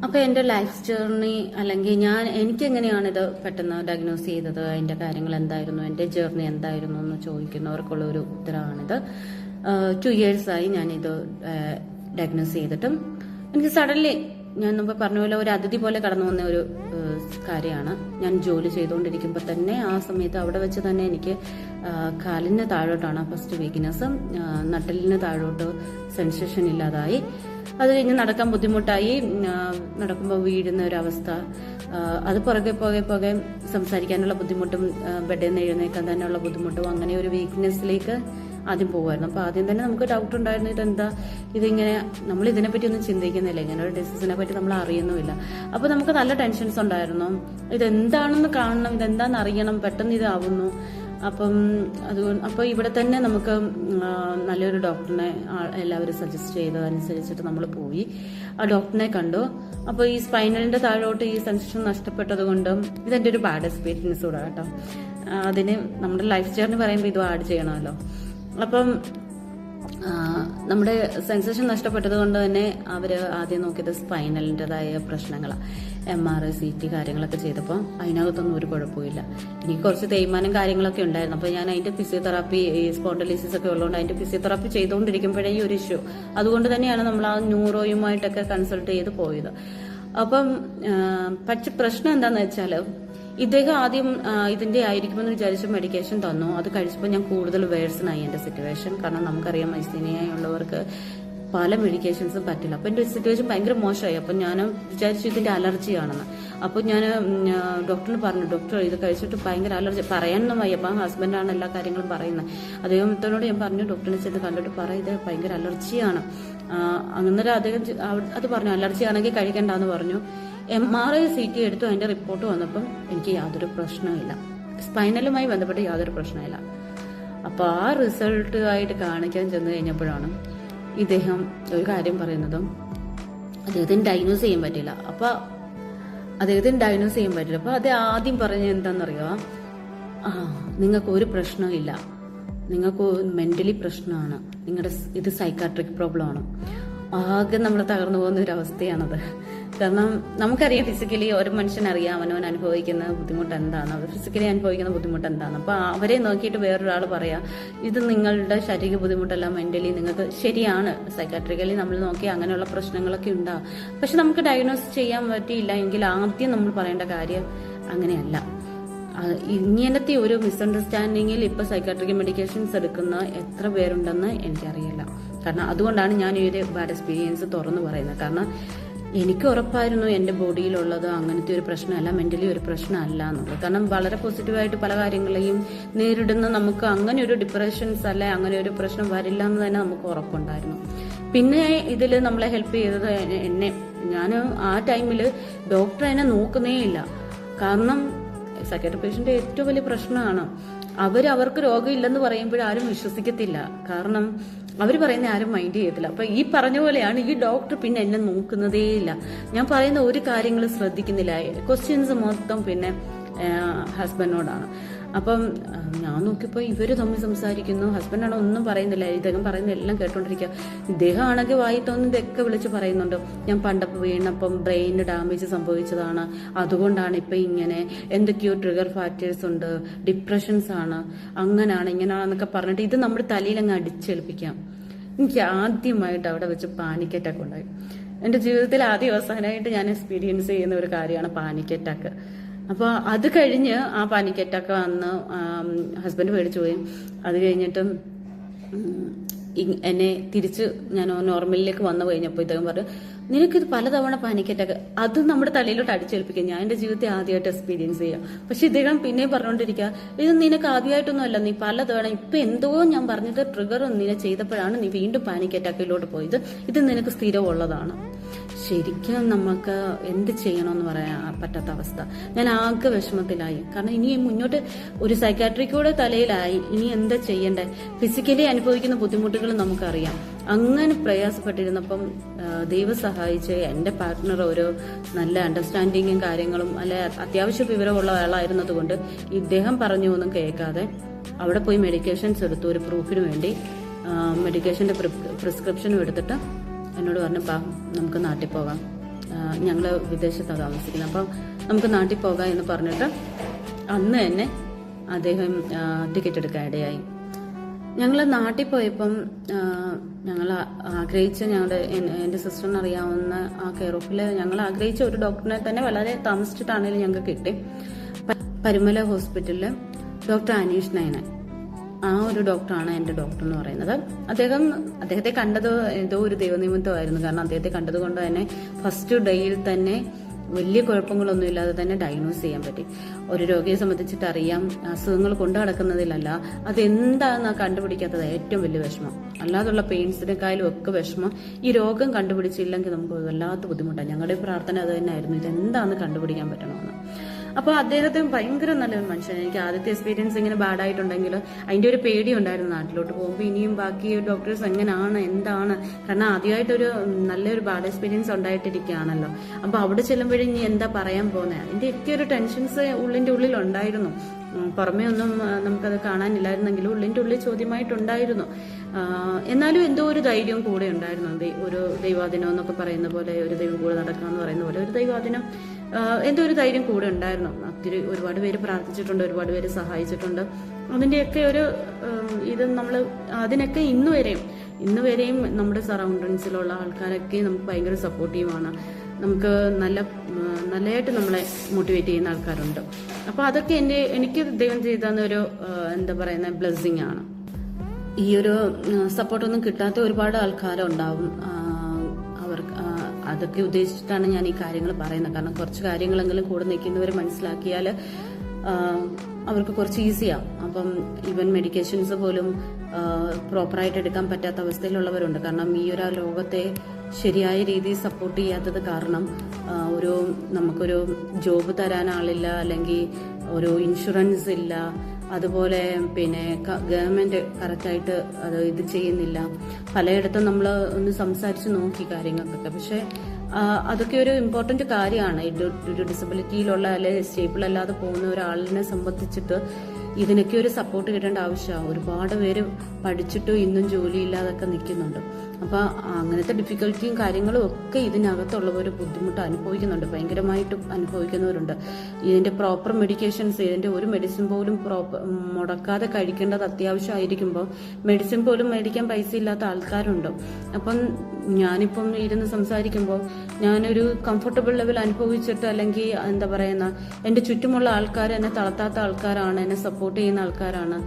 അപ്പോൾ എൻ്റെ life journey അല്ലെങ്കിൽ എനിക്കെങ്ങനെയാണ് ഇത് പെട്ടെന്ന് ഡയഗ്നോസ് ചെയ്തത്, അതിൻ്റെ കാര്യങ്ങൾ എന്തായിരുന്നു, എൻ്റെ ജേർണി എന്തായിരുന്നു എന്ന് ചോദിക്കുന്നവർക്കുള്ള ഒരു ഉത്തരവാണിത്. 2 yearsആയി ഞാനിത് ഡയഗ്നോസ് ചെയ്തിട്ടും എനിക്ക് സഡൻലി ഞാൻ മുമ്പ് പറഞ്ഞ പോലെ ഒരു അതിഥി പോലെ കടന്നു വന്ന ഒരു കാര്യമാണ്. ഞാൻ ജോലി ചെയ്തുകൊണ്ടിരിക്കുമ്പോൾ തന്നെ ആ സമയത്ത് അവിടെ വെച്ച് തന്നെ എനിക്ക് കാലിന് താഴോട്ടാണ് ഫസ്റ്റ് വീക്ക്നെസ്സും, നട്ടലിന് താഴോട്ട് സെൻസേഷൻ ഇല്ലാതായി. അത് കഴിഞ്ഞ് നടക്കാൻ ബുദ്ധിമുട്ടായി, നടക്കുമ്പോൾ വീഴുന്ന ഒരവസ്ഥ, അത് പുറകെ സംസാരിക്കാനുള്ള ബുദ്ധിമുട്ടും ബെഡിൽ നിന്ന് എഴുന്നേക്കാൻ തന്നെയുള്ള ബുദ്ധിമുട്ടും, അങ്ങനെ ഒരു വീക്ക്നെസ്സിലേക്ക് ആദ്യം പോകുമായിരുന്നു. അപ്പോൾ ആദ്യം തന്നെ നമുക്ക് ഡൗട്ട് ഉണ്ടായിരുന്നു, ഇതിങ്ങനെ നമ്മൾ ഇതിനെപ്പറ്റി ഒന്നും ചിന്തിക്കുന്നില്ല, ഇങ്ങനെ ഒരു ഡിസീസിനെ പറ്റി നമ്മൾ അറിയുന്നുമില്ല. അപ്പോൾ നമുക്ക് നല്ല ടെൻഷൻസ് ഉണ്ടായിരുന്നു, ഇതെന്താണെന്ന് കാണണം, ഇതെന്താണെന്ന് അറിയണം, പെട്ടെന്ന് ഇതാവുന്നു. അപ്പോൾ ഇവിടെ തന്നെ നമുക്ക് നല്ലൊരു ഡോക്ടറിനെ എല്ലാവരും സജസ്റ്റ് ചെയ്തതനുസരിച്ചിട്ട് നമ്മൾ പോയി ആ ഡോക്ടറിനെ കണ്ടു. അപ്പോൾ ഈ സ്പൈനലിന്റെ താഴോട്ട് ഈ സെൻസേഷൻ നഷ്ടപ്പെട്ടത് കൊണ്ടും ഇതെന്റെ ഒരു ബാഡ് എക്സ്പീരിയൻസ് കൂടെ കേട്ടോ. അതിന് നമ്മുടെ ലൈഫ് ജേർണി പറയുമ്പോൾ ഇതും ആഡ് ചെയ്യണമല്ലോ. അപ്പം നമ്മുടെ സെൻസേഷൻ നഷ്ടപ്പെട്ടത് കൊണ്ട് തന്നെ അവർ ആദ്യം നോക്കിയത് സ്പൈനലിൻ്റെതായ പ്രശ്നങ്ങളാണ്. MRI CT കാര്യങ്ങളൊക്കെ ചെയ്തപ്പോൾ അതിനകത്തൊന്നും ഒരു കുഴപ്പമില്ല. എനിക്ക് കുറച്ച് തേയ്മാനം കാര്യങ്ങളൊക്കെ ഉണ്ടായിരുന്നു. അപ്പോൾ ഞാൻ അതിൻ്റെ ഫിസിയോതെറാപ്പി, ഈ സ്പോണ്ടലൈസിസ് ഒക്കെ ഉള്ളതുകൊണ്ട് അതിൻ്റെ ഫിസിയോതെറാപ്പി ചെയ്തുകൊണ്ടിരിക്കുമ്പോഴേ ഈ ഒരു ഇഷ്യൂ, അതുകൊണ്ട് തന്നെയാണ് നമ്മൾ ആ ന്യൂറോയുമായിട്ടൊക്കെ കൺസൾട്ട് ചെയ്ത് പോയത്. അപ്പം പക്ഷെ പ്രശ്നം എന്താണെന്ന് വെച്ചാൽ ഇദ്ദേഹം ആദ്യം ഇതിന്റെ ആയിരിക്കുമെന്ന് വിചാരിച്ച മെഡിക്കേഷൻ തന്നു. അത് കഴിച്ചപ്പോൾ ഞാൻ കൂടുതൽ വേഴ്സണായി എൻ്റെ സിറ്റുവേഷൻ. കാരണം നമുക്കറിയാം മൈസ്തീനിയുള്ളവർക്ക് പല മെഡിക്കേഷൻസും പറ്റില്ല. അപ്പം എൻ്റെ സിറ്റുവേഷൻ ഭയങ്കര മോശമായി. അപ്പം ഞാൻ വിചാരിച്ചു ഇതിന്റെ അലർജിയാണെന്ന്. അപ്പോൾ ഞാൻ ഡോക്ടറിന് പറഞ്ഞു, ഡോക്ടർ ഇത് കഴിച്ചിട്ട് ഭയങ്കര അലർജി, പറയാനൊന്നും വയ്യ. അപ്പം ഹസ്ബൻഡാണ് എല്ലാ കാര്യങ്ങളും പറയുന്നത്. അദ്ദേഹത്തോട് ഞാൻ പറഞ്ഞു, ഡോക്ടറിനെ ചെന്ന് കണ്ടിട്ട് ഇത് ഭയങ്കര അലർജിയാണ്. അന്നേരം അദ്ദേഹം അത് പറഞ്ഞു, അലർജി ആണെങ്കിൽ കഴിക്കണ്ടെന്ന് പറഞ്ഞു. MRI CT എടുത്തു. അതിന്റെ റിപ്പോർട്ട് വന്നപ്പം എനിക്ക് യാതൊരു പ്രശ്നമില്ല, സ്പൈനലുമായി ബന്ധപ്പെട്ട് യാതൊരു പ്രശ്നമില്ല. അപ്പൊ ആ റിസൾട്ട് ആയിട്ട് കാണിക്കാൻ ചെന്ന് കഴിഞ്ഞപ്പോഴാണ് ഇദ്ദേഹം ഒരു കാര്യം പറയുന്നതും അദ്ദേഹത്തിന് ഡയഗ്നോസ് ചെയ്യാൻ പറ്റില്ല. അപ്പൊ അത് ആദ്യം പറഞ്ഞ എന്താണെന്നറിയാം, നിങ്ങൾക്ക് ഒരു പ്രശ്നമില്ല, നിങ്ങൾക്ക് മെന്റലി പ്രശ്നമാണ്, നിങ്ങളുടെ ഇത് സൈക്കാട്രിക് പ്രോബ്ലം ആണ്. ആകെ നമ്മൾ തകർന്നു പോകുന്ന ഒരു അവസ്ഥയാണത്. കാരണം നമുക്കറിയാം ഫിസിക്കലി ഒരു മനുഷ്യനറിയാം അവനവൻ അനുഭവിക്കുന്ന ബുദ്ധിമുട്ട് എന്താണ്, ഫിസിക്കലി അനുഭവിക്കുന്ന ബുദ്ധിമുട്ട് എന്താണ്. അപ്പൊ അവരെ നോക്കിയിട്ട് വേറൊരാൾ പറയാം ഇത് നിങ്ങളുടെ ശാരീരിക ബുദ്ധിമുട്ടല്ല, മെന്റലി നിങ്ങൾക്ക് ശരിയാണ്, സൈക്കാട്രിക്കലി നമ്മൾ നോക്കി അങ്ങനെയുള്ള പ്രശ്നങ്ങളൊക്കെ ഉണ്ടാവും. പക്ഷെ നമുക്ക് ഡയഗ്നോസ് ചെയ്യാൻ പറ്റിയില്ല എങ്കിൽ ആദ്യം നമ്മൾ പറയേണ്ട കാര്യം അങ്ങനെയല്ല. ഇങ്ങനത്തെ ഒരു മിസ്അണ്ടർസ്റ്റാൻഡിങ്ങിൽ ഇപ്പൊ സൈക്കാട്രിക് മെഡിക്കേഷൻസ് എടുക്കുന്ന എത്ര പേരുണ്ടെന്ന് എനിക്കറിയില്ല. കാരണം അതുകൊണ്ടാണ് ഞാൻ ഈ ഒരു ബാഡ് എക്സ്പീരിയൻസ് തുറന്നു പറയുന്നത്. കാരണം എനിക്ക് ഉറപ്പായിരുന്നു എൻ്റെ ബോഡിയിലുള്ളത് അങ്ങനത്തെ ഒരു പ്രശ്നമല്ല, മെന്റലി ഒരു പ്രശ്നമല്ല എന്നുള്ളത്. കാരണം വളരെ പോസിറ്റീവായിട്ട് പല കാര്യങ്ങളെയും നേരിടുന്ന നമുക്ക് അങ്ങനെ ഒരു ഡിപ്രഷൻസ് അല്ലെ അങ്ങനെ ഒരു പ്രശ്നം വരില്ല എന്ന് തന്നെ നമുക്ക് ഉറപ്പുണ്ടായിരുന്നു. പിന്നെ ഇതിൽ നമ്മളെ ഹെൽപ്പ് ചെയ്തത് ഞാൻ ആ ടൈമിൽ ഡോക്ടർ എന്നെ നോക്കുന്നേ ഇല്ല. കാരണം സൈക്കാട്രി പേഷ്യന്റ് ഏറ്റവും വലിയ പ്രശ്നമാണ്, അവർക്ക് രോഗമില്ലെന്ന് പറയുമ്പോൾ ആരും വിശ്വസിക്കത്തില്ല. കാരണം അവർ പറയുന്ന ആരും മൈൻഡ് ചെയ്യത്തില്ല. അപ്പൊ ഈ പറഞ്ഞ പോലെയാണ് ഈ ഡോക്ടർ പിന്നെ എന്നെ നോക്കുന്നതേ ഇല്ല. ഞാൻ പറയുന്ന ഒരു കാര്യങ്ങളും ശ്രദ്ധിക്കുന്നില്ല. ക്വസ്റ്റ്യൻസ് മൊത്തം പിന്നെ ഹസ്ബൻഡിനോടാണ്. അപ്പം ഞാൻ നോക്കിയപ്പോൾ ഇവര് തമ്മിൽ സംസാരിക്കുന്നു, ഹസ്ബൻഡാണോ ഒന്നും പറയുന്നില്ല, ഇദ്ദേഹം പറയുന്ന എല്ലാം കേട്ടോണ്ടിരിക്കുക. ഇദ്ദേഹം ആണെങ്കിൽ വായി തോന്നുന്നതൊക്കെ വിളിച്ച് പറയുന്നുണ്ട്, ഞാൻ പണ്ടപ്പോൾ വീണപ്പം ബ്രെയിന് ഡാമേജ് സംഭവിച്ചതാണ്, അതുകൊണ്ടാണ് ഇപ്പൊ ഇങ്ങനെ, എന്തൊക്കെയോ ട്രിഗർ ഫാക്ടേഴ്സ് ഉണ്ട്, ഡിപ്രഷൻസ് ആണ്, അങ്ങനാണ് ഇങ്ങനെയാണെന്നൊക്കെ പറഞ്ഞിട്ട് ഇത് നമ്മുടെ തലയിൽ അങ്ങ് അടിച്ചേൽപ്പിക്കാം. എനിക്ക് ആദ്യമായിട്ട് അവിടെ വെച്ച് പാനിക് അറ്റാക്ക് ഉണ്ടായി. എൻ്റെ ജീവിതത്തിൽ ആദ്യം അവസാനമായിട്ട് ഞാൻ എക്സ്പീരിയൻസ് ചെയ്യുന്ന ഒരു കാര്യമാണ് പാനിക് അറ്റാക്ക്. അപ്പോൾ അത് കഴിഞ്ഞ് ആ പാനിക് അറ്റാക്ക് വന്ന് ഹസ്ബൻഡ് പേടിച്ചു പോയി. അത് കഴിഞ്ഞിട്ടും എന്നെ തിരിച്ച് ഞാൻ നോർമലിലേക്ക് വന്നു കഴിഞ്ഞപ്പോൾ ഇദ്ദേഹം പറഞ്ഞു, നിനക്കിത് പലതവണ പാനിക് അറ്റാക്ക്, അത് നമ്മുടെ തലയിലോട്ട് അടിച്ചേൽപ്പിക്കുക. ഞാൻ എൻ്റെ ജീവിതത്തെ ആദ്യമായിട്ട് എക്സ്പീരിയൻസ് ചെയ്യാം. പക്ഷെ ഇദ്ദേഹം പിന്നെയും പറഞ്ഞുകൊണ്ടിരിക്കുക, ഇത് നിനക്ക് ആദ്യമായിട്ടൊന്നും അല്ല, നീ പലതവണ ഇപ്പൊ എന്തോ ഞാൻ പറഞ്ഞത് ട്രിഗർ നിന്നെ ചെയ്തപ്പോഴാണ് നീ വീണ്ടും പാനിക് അറ്റാക്കിലോട്ട് പോയത്, ഇത് നിനക്ക് സ്ഥിരമുള്ളതാണ്. ശരിക്കും നമുക്ക് എന്ത് ചെയ്യണമെന്ന് പറയാൻ പറ്റാത്ത അവസ്ഥ. ഞാൻ ആകെ വിഷമത്തിലായി. കാരണം ഇനി മുന്നോട്ട് ഒരു സൈക്കാട്രിക്കൂടെ തലയിലായി, ഇനി എന്താ ചെയ്യണ്ടേ? ഫിസിക്കലി അനുഭവിക്കുന്ന ബുദ്ധിമുട്ടുകൾ നമുക്കറിയാം. അങ്ങനെ പ്രയാസപ്പെട്ടിരുന്നപ്പം ദൈവം സഹായിച്ച് എൻ്റെ പാർട്ട്ണർ ഒരു നല്ല അണ്ടർസ്റ്റാൻഡിങ്ങും കാര്യങ്ങളും അല്ലെ അത്യാവശ്യ വിവരമുള്ള ആളായിരുന്നത് കൊണ്ട് ഇദ്ദേഹം പറഞ്ഞു ഒന്നും കേൾക്കാതെ അവിടെ പോയി മെഡിക്കേഷൻസ് എടുത്തു. ഒരു പ്രൂഫിന് വേണ്ടി മെഡിക്കേഷൻ്റെ പ്രിസ്ക്രിപ്ഷനും എടുത്തിട്ട് എന്നോട് പറഞ്ഞു, നമുക്ക് നാട്ടിൽ പോകാം, ഞങ്ങൾ വിദേശത്താണ് താമസിക്കുന്നത്, അപ്പം നമുക്ക് നാട്ടിൽ പോകാം എന്ന് പറഞ്ഞിട്ട് അന്ന് തന്നെ അദ്ദേഹം ടിക്കറ്റ് എടുക്കാൻ ഇടയായി. ഞങ്ങൾ നാട്ടിൽ പോയപ്പം ഞങ്ങൾ ആഗ്രഹിച്ച എൻ്റെ സിസ്റ്ററിന് അറിയാവുന്ന ആ കെയർ ഓഫിൽ ഞങ്ങൾ ആഗ്രഹിച്ച ഒരു ഡോക്ടറിനെ തന്നെ വളരെ താമസിച്ചിട്ടാണെങ്കിലും ഞങ്ങൾക്ക് കിട്ടി. പരുമല ഹോസ്പിറ്റലിൽ ഡോക്ടർ അനീഷ് നയനൻ, ആ ഒരു ഡോക്ടറാണ് എൻ്റെ ഡോക്ടർ എന്ന് പറയുന്നത്. അദ്ദേഹത്തെ കണ്ടത് ഏതോ ഒരു ദൈവനിമിത്തമായിരുന്നു. കാരണം അദ്ദേഹത്തെ കണ്ടത് കൊണ്ട് തന്നെ ഫസ്റ്റ് ഡേയിൽ തന്നെ വലിയ കുഴപ്പങ്ങളൊന്നും ഇല്ലാതെ തന്നെ ഡയഗ്നോസ് ചെയ്യാൻ പറ്റി. ഒരു രോഗിയെ സംബന്ധിച്ചിട്ട് അറിയാം, അസുഖങ്ങൾ കൊണ്ടു നടക്കുന്നതിലല്ല, അതെന്താണെന്ന് കണ്ടുപിടിക്കാത്തത് ഏറ്റവും വലിയ വിഷമം. അല്ലാതുള്ള പെയിൻസിനെക്കാളും ഒക്കെ വിഷമം ഈ രോഗം കണ്ടുപിടിച്ചില്ലെങ്കിൽ നമുക്ക് വല്ലാത്ത ബുദ്ധിമുട്ടാണ്. ഞങ്ങളുടെ പ്രാർത്ഥന അത് തന്നെയായിരുന്നു, ഇതെന്താണെന്ന് കണ്ടുപിടിക്കാൻ പറ്റണമെന്ന്. അപ്പോൾ അദ്ദേഹത്തെ ഭയങ്കര നല്ലൊരു മനുഷ്യൻ. എനിക്ക് ആദ്യത്തെ എക്സ്പീരിയൻസ് ഇങ്ങനെ ബാഡായിട്ടുണ്ടെങ്കിൽ അതിൻ്റെ ഒരു പേടി ഉണ്ടായിരുന്നു നാട്ടിലോട്ട് പോകുമ്പോൾ ഇനിയും ബാക്കി ഡോക്ടേഴ്സ് എങ്ങനെയാണ് എന്താണ്. കാരണം ആദ്യമായിട്ടൊരു നല്ലൊരു ബാഡ് എക്സ്പീരിയൻസ് ഉണ്ടായിട്ടിരിക്കുകയാണല്ലോ. അപ്പോൾ അവിടെ ചെല്ലുമ്പോഴും ഇനി എന്താ പറയാൻ പോകുന്നത്, അതിൻ്റെ ഒക്കെ ഒരു ടെൻഷൻസ് ഉള്ളിൻ്റെ ഉള്ളിലുണ്ടായിരുന്നു. പുറമേ ഒന്നും നമുക്കത് കാണാനില്ലായിരുന്നെങ്കിലും ഉള്ളിൻ്റെ ഉള്ളിൽ ചോദ്യമായിട്ടുണ്ടായിരുന്നു. എന്നാലും എന്തോ ഒരു ധൈര്യവും കൂടെ ഉണ്ടായിരുന്നു. ഒരു ദൈവാധീനം എന്നൊക്കെ പറയുന്ന പോലെ, ഒരു ദൈവം കൂടെ നടക്കുക എന്ന് പറയുന്ന പോലെ ഒരു ദൈവാധീനം, എന്തോ ഒരു ധൈര്യം കൂടെ ഉണ്ടായിരുന്നു. ഒരുപാട് പേര് പ്രാർത്ഥിച്ചിട്ടുണ്ട്, ഒരുപാട് പേര് സഹായിച്ചിട്ടുണ്ട്. അതിൻ്റെയൊക്കെ ഒരു ഇത് നമ്മൾ അതിനൊക്കെ ഇന്ന് വരെയും നമ്മുടെ സറൗണ്ടൻസിലുള്ള ആൾക്കാരൊക്കെ നമുക്ക് ഭയങ്കര സപ്പോർട്ടീവാണ്. നമുക്ക് നല്ലതായിട്ട് നമ്മളെ മോട്ടിവേറ്റ് ചെയ്യുന്ന ആൾക്കാരുണ്ട്. അപ്പോൾ അതൊക്കെ എനിക്ക് ദൈവം ചെയ്തെന്ന ഒരു എന്താ പറയുന്ന ബ്ലെസ്സിങ് ആണ്. ഈ ഒരു സപ്പോർട്ടൊന്നും കിട്ടാത്ത ഒരുപാട് ആൾക്കാരുണ്ടാവും. അതൊക്കെ ഉദ്ദേശിച്ചിട്ടാണ് ഞാൻ ഈ കാര്യങ്ങൾ പറയുന്നത്. കാരണം കുറച്ച് കാര്യങ്ങളെങ്കിലും കൂടെ നിൽക്കുന്നവർ മനസ്സിലാക്കിയാൽ അവർക്ക് കുറച്ച് ഈസിയാവും. അപ്പം ഈവൻ മെഡിക്കേഷൻസ് പോലും പ്രോപ്പറായിട്ട് എടുക്കാൻ പറ്റാത്ത അവസ്ഥയിലുള്ളവരുണ്ട്. കാരണം ഈ ഒരു ലോകത്തെ ശരിയായ രീതിയിൽ സപ്പോർട്ട് ചെയ്യാത്തത് കാരണം നമുക്കൊരു ജോബ് തരാൻ ആളില്ല, അല്ലെങ്കിൽ ഒരു ഇൻഷുറൻസ് ഇല്ല, അതുപോലെ പിന്നെ ഗവൺമെന്റ് കറക്റ്റായിട്ട് ഇത് ചെയ്യുന്നില്ല. പലയിടത്തും നമ്മൾ ഒന്ന് സംസാരിച്ച് നോക്കി കാര്യങ്ങൾക്കൊക്കെ. പക്ഷെ അതൊക്കെ ഒരു ഇമ്പോർട്ടന്റ് കാര്യമാണ്. ഒരു ഡിസബിലിറ്റിയിലുള്ള അല്ലെങ്കിൽ സ്റ്റേബിൾ അല്ലാതെ പോകുന്ന ഒരാളിനെ സംബന്ധിച്ചിട്ട് ഇതിനൊക്കെ ഒരു സപ്പോർട്ട് കിട്ടേണ്ട ആവശ്യമാണ്. ഒരുപാട് പേര് പഠിച്ചിട്ടും ഇന്നും ജോലിയില്ലാതൊക്കെ നിൽക്കുന്നുണ്ട്. അപ്പോൾ അങ്ങനത്തെ ഡിഫിക്കൽറ്റിയും കാര്യങ്ങളും ഒക്കെ ഇതിനകത്തുള്ളവർ ബുദ്ധിമുട്ട് അനുഭവിക്കുന്നുണ്ട്, ഭയങ്കരമായിട്ടും അനുഭവിക്കുന്നവരുണ്ട്. ഇതിന്റെ പ്രോപ്പർ മെഡിക്കേഷൻസ്, ഇതിന്റെ ഒരു മെഡിസിൻ പോലും മുടക്കാതെ കഴിക്കേണ്ടത് അത്യാവശ്യമായിരിക്കുമ്പോൾ മെഡിസിൻ പോലും മേടിക്കാൻ പൈസ ഇല്ലാത്ത ആൾക്കാരുണ്ട്. അപ്പം ഞാനിപ്പം ഇരുന്ന് സംസാരിക്കുമ്പോൾ ഞാനൊരു കംഫർട്ടബിൾ ലെവൽ അനുഭവിച്ചിട്ട്, അല്ലെങ്കിൽ എന്താ പറയുന്ന എൻ്റെ ചുറ്റുമുള്ള ആൾക്കാർ എന്നെ തളർത്താത്ത ആൾക്കാരാണ്, എന്നെ സപ്പോർട്ട് ചെയ്യുന്ന ആൾക്കാരാണ്.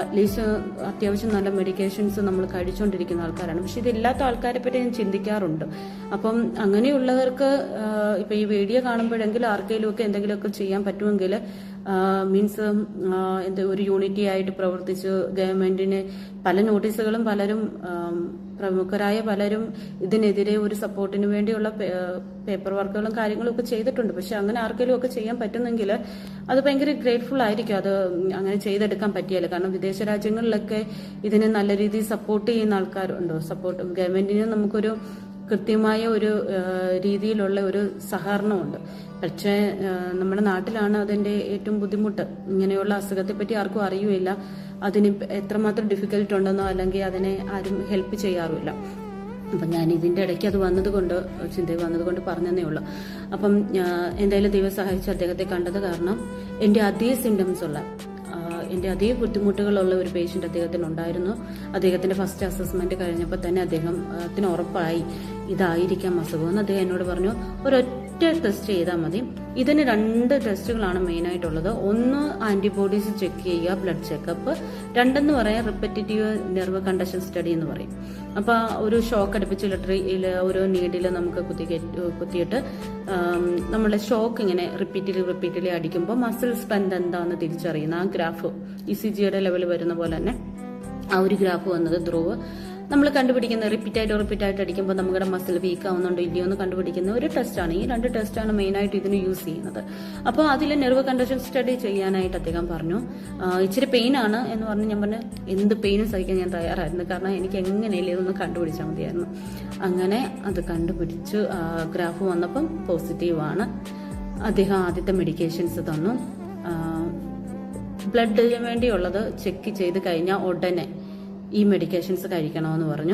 അറ്റ്ലീസ്റ്റ് അത്യാവശ്യം നല്ല മെഡിക്കേഷൻസ് നമ്മൾ കഴിച്ചുകൊണ്ടിരിക്കുന്ന ആൾക്കാരാണ്. പക്ഷെ ഇതില്ലാത്ത ആൾക്കാരെ പറ്റി ഞാൻ ചിന്തിക്കാറുണ്ട്. അപ്പം അങ്ങനെയുള്ളവർക്ക് ഇപ്പൊ ഈ വീഡിയോ കാണുമ്പോഴെങ്കിലും ആർക്കെങ്കിലും ഒക്കെ എന്തെങ്കിലുമൊക്കെ ചെയ്യാൻ പറ്റുമെങ്കിൽ, മീൻസ് ഒരു യൂണിറ്റി ആയിട്ട് പ്രവർത്തിച്ച് ഗവൺമെന്റിന് പല നോട്ടീസുകളും പലരും പ്രമുഖരായ പലരും ഇതിനെതിരെ ഒരു സപ്പോർട്ടിന് വേണ്ടിയുള്ള പേപ്പർ വർക്കുകളും കാര്യങ്ങളും ഒക്കെ ചെയ്തിട്ടുണ്ട്. പക്ഷെ അങ്ങനെ ആർക്കെങ്കിലും ഒക്കെ ചെയ്യാൻ പറ്റുന്നെങ്കിൽ അത് ഭയങ്കര ഗ്രേറ്റ്ഫുൾ ആയിരിക്കും. അത് അങ്ങനെ ചെയ്തെടുക്കാൻ പറ്റിയല്ലോ. കാരണം വിദേശ രാജ്യങ്ങളിലൊക്കെ ഇതിനെ നല്ല രീതിയിൽ സപ്പോർട്ട് ചെയ്യുന്ന ആൾക്കാരുണ്ടോ. ഗവൺമെന്റിന് നമുക്കൊരു കൃത്യമായ ഒരു രീതിയിലുള്ള ഒരു സഹകരണമുണ്ട്. പക്ഷേ നമ്മുടെ നാട്ടിലാണ് അതിന്റെ ഏറ്റവും ബുദ്ധിമുട്ട്. ഇങ്ങനെയുള്ള അസുഖത്തെ പറ്റി ആർക്കും അറിയുമില്ല, അതിന് എത്രമാത്രം ഡിഫിക്കൽട്ട് ഉണ്ടെന്നോ അല്ലെങ്കിൽ അതിനെ ആരും ഹെൽപ്പ് ചെയ്യാറുമില്ല. അപ്പം ഞാൻ ഇതിന്റെ ഇടയ്ക്ക് അത് ചിന്തയിൽ വന്നതുകൊണ്ട് പറഞ്ഞതേ ഉള്ളൂ. അപ്പം എന്തായാലും ദൈവം സഹായിച്ച് അദ്ദേഹത്തെ കണ്ടത് കാരണം എൻ്റെ അതേ സിംറ്റംസ് ഉള്ള, എൻ്റെ അതേ ബുദ്ധിമുട്ടുകളുള്ള ഒരു പേഷ്യന്റ് അദ്ദേഹത്തിന് ഉണ്ടായിരുന്നു. അദ്ദേഹത്തിന്റെ ഫസ്റ്റ് അസസ്മെന്റ് കഴിഞ്ഞപ്പോൾ തന്നെ അദ്ദേഹത്തിന് ഉറപ്പായി ഇതായിരിക്കാം അസുഖമെന്ന്. അദ്ദേഹം എന്നോട് പറഞ്ഞു, ഒരൊറ്റ ടെസ്റ്റ് ചെയ്താൽ മതി. ഇതിന് 2 ടെസ്റ്റുകളാണ് മെയിൻ ആയിട്ടുള്ളത്. ഒന്ന് ആന്റിബോഡീസ് ചെക്ക് ചെയ്യുക, ബ്ലഡ് ചെക്കപ്പ്. 2 പറയാൻ റിപ്പറ്റേറ്റീവ് നെർവ് കണ്ടക്ഷൻ സ്റ്റഡി എന്ന് പറയും. അപ്പൊ ഒരു ഷോക്ക് അടുപ്പിച്ച് ഒരു നീഡില് നമുക്ക് കുത്തിയിട്ട് നമ്മുടെ ഷോക്ക് ഇങ്ങനെ റിപ്പീറ്റ്ലി അടിക്കുമ്പോൾ മസിൽ സ്ട്രെങ്ത് എന്താണെന്ന് തിരിച്ചറിയുന്ന ആ ഗ്രാഫ്, ECGയുടെ ലെവൽ വരുന്ന പോലെ തന്നെ ആ ഒരു ഗ്രാഫ് വന്നത് ധ്രുവ് നമ്മൾ കണ്ടുപിടിക്കുന്ന റിപ്പീറ്റായിട്ട് അടിക്കുമ്പോൾ നമ്മുടെ മസിൽ വീക്ക് ആവുന്നുണ്ടോ ഇല്ലയോ എന്ന് കണ്ടുപിടിക്കുന്ന ഒരു ടെസ്റ്റാണ്. ഈ 2 ടെസ്റ്റാണ് മെയിനായിട്ട് ഇതിന് യൂസ് ചെയ്യുന്നത്. അപ്പോൾ അതിൽ നെർവ് കണ്ടക്ഷൻ സ്റ്റഡി ചെയ്യാനായിട്ട് അദ്ദേഹം പറഞ്ഞു. ഇച്ചിരി പെയിൻ ആണ് എന്ന് പറഞ്ഞ് ഞാൻ പറഞ്ഞു എന്ത് പെയിനും സഹിക്കാൻ ഞാൻ തയ്യാറായിരുന്നു. കാരണം എനിക്ക് എങ്ങനെയല്ലേ ഇതൊന്ന് കണ്ടുപിടിച്ചാൽ മതിയായിരുന്നു. അങ്ങനെ അത് കണ്ടുപിടിച്ചു. ഗ്രാഫ് വന്നപ്പം പോസിറ്റീവാണ്. അദ്ദേഹം ആദ്യത്തെ മെഡിക്കേഷൻസ് തന്നു. ബ്ലഡിന് വേണ്ടിയുള്ളത് ചെക്ക് ചെയ്ത് കഴിഞ്ഞാൽ ഉടനെ ഈ മെഡിക്കേഷൻസ് കഴിക്കണമെന്ന് പറഞ്ഞു.